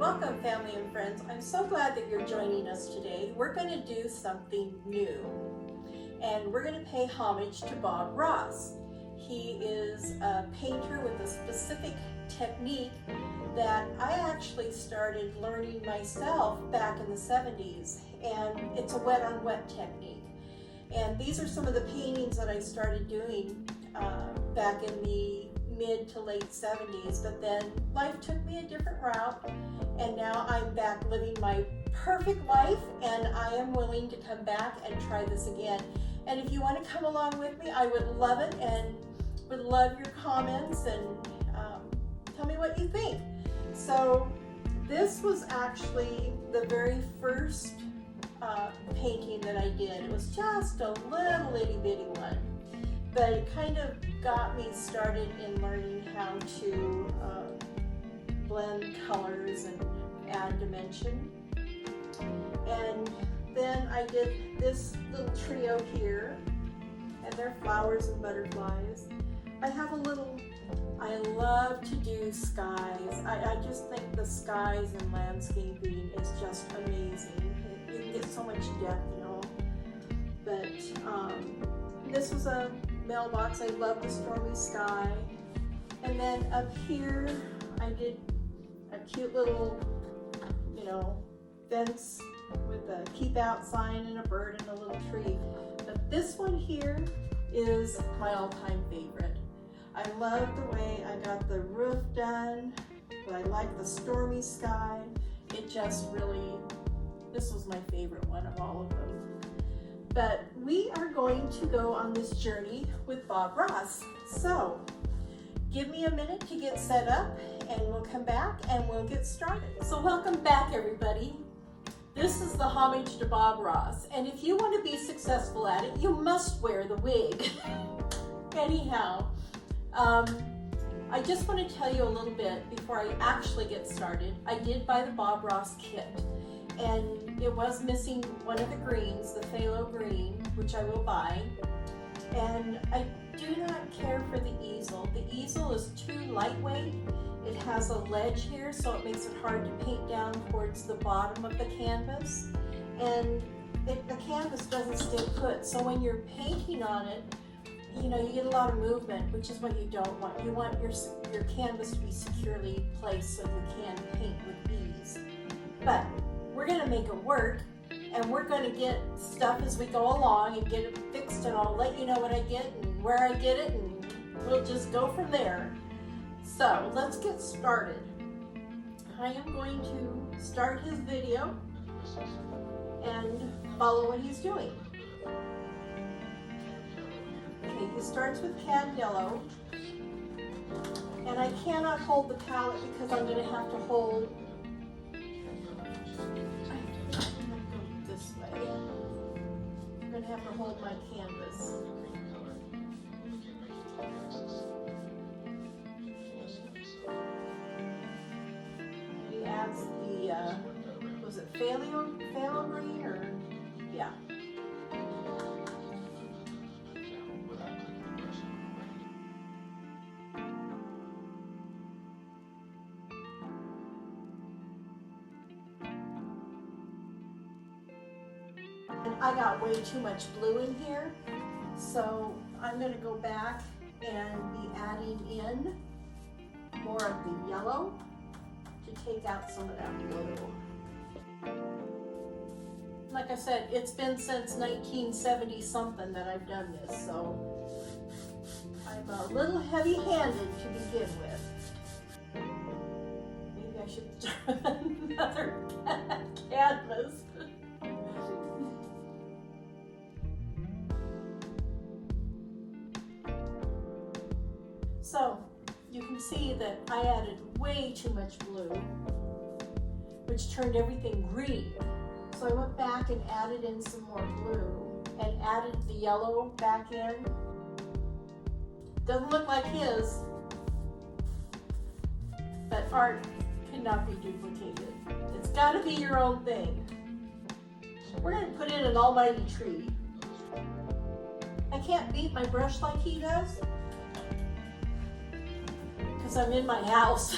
Welcome, family and friends. I'm so glad that you're joining us today. We're going to do something new, and we're going to pay homage to Bob Ross. He is a painter with a specific technique that I actually started learning myself back in the 70s, and it's a wet-on-wet technique. And these are some of the paintings that I started doing back in the mid to late 70s, but then life took me a different route, and now I'm back living my perfect life, and I am willing to come back and try this again. And if you want to come along with me, I would love it, and would love your comments, and tell me what you think. So this was actually the very first painting that I did. It was just a little itty bitty one, but it kind of got me started in learning how to blend colors and add dimension. And then I did this little trio here, and they're flowers and butterflies. I have a little, I love to do skies. I just think the skies and landscaping is just amazing. You can get so much depth, you know. But this was a mailbox. I love the stormy sky. And then up here, I did a cute little, you know, fence with a keep out sign and a bird and a little tree. But this one here is my all-time favorite. I love the way I got the roof done, but I like the stormy sky. It just really, this was my favorite one of all of them. But we are going to go on this journey with Bob Ross. So give me a minute to get set up, and we'll come back and we'll get started. So welcome back, everybody. This is the homage to Bob Ross. And if you want to be successful at it, you must wear the wig. Anyhow, I just want to tell you a little bit before I actually get started. I did buy the Bob Ross kit, and it was missing one of the greens, the phthalo green, which I will buy. And I do not care for the easel. The easel is too lightweight. It has a ledge here, so it makes it hard to paint down towards the bottom of the canvas. And the canvas doesn't stay put, so when you're painting on it, you know, you get a lot of movement, which is what you don't want. You want your canvas to be securely placed so you can paint with ease. But we're gonna make it work, and we're gonna get stuff as we go along and get it fixed, and I'll let you know what I get and where I get it, and we'll just go from there. So let's get started. I am going to start his video and follow what he's doing. Okay, he starts with canned yellow, and I cannot hold the palette because I'm going to have to hold, this way. I'm going to have to hold my canvas. He adds the, was it phthalo green, or, yeah. I got way too much blue in here, so I'm going to go back and be adding in more of the yellow to take out some of that blue. Like I said, it's been since 1970 something that I've done this, so I'm a little heavy-handed to begin with. Maybe I should start with another canvas. So you can see that I added way too much blue, which turned everything green. So I went back and added in some more blue and added the yellow back in. Doesn't look like his, but art cannot be duplicated. It's got to be your own thing. We're going to put in an almighty tree. I can't beat my brush like he does, because I'm in my house.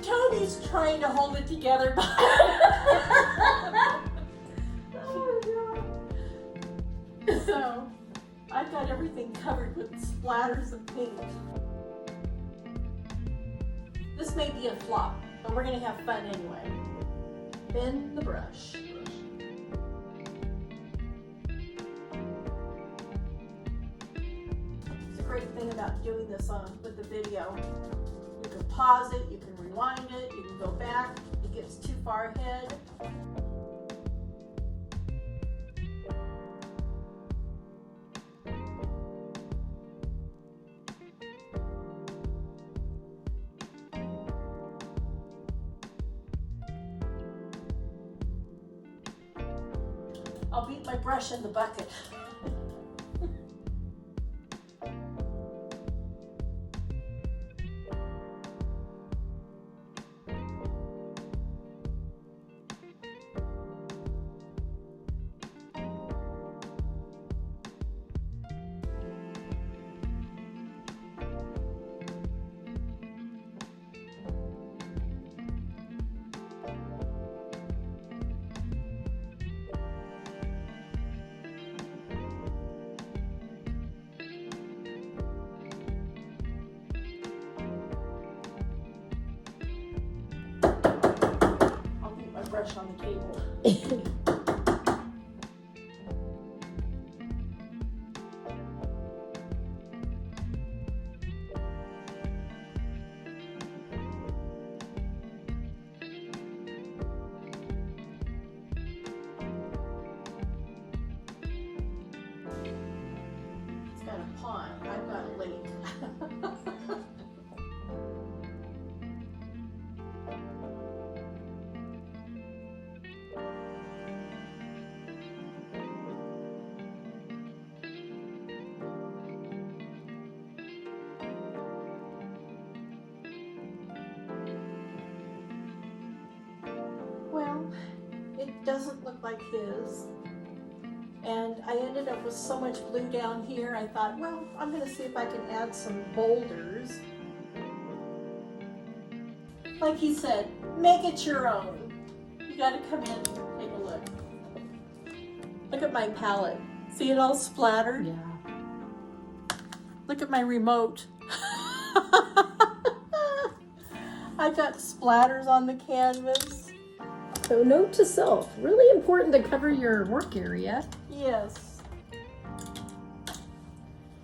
Tobie's trying to hold it together. So, I've got everything covered with splatters of paint. This may be a flop, but we're going to have fun anyway. Bend the brush. It's a great thing about doing this with the video. You can pause it, you can rewind it, you can go back. It gets too far ahead. I'll beat my brush in the bucket. Brush on the table. It's got a pond. I've got a lake. Well, it doesn't look like his. And I ended up with so much blue down here, I thought, well, I'm going to see if I can add some boulders. Like he said, make it your own. You got to come in and take a look. Look at my palette. See it all splattered? Yeah. Look at my remote. I got splatters on the canvas. So note to self, really important to cover your work area. Yes.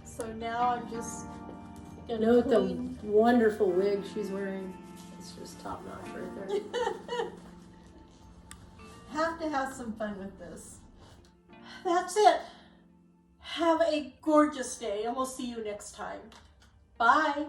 So now I'm just gonna Note clean. the wonderful wig she's wearing. It's just top notch right there. Have to have some fun with this. That's it. Have a gorgeous day and we'll see you next time. Bye.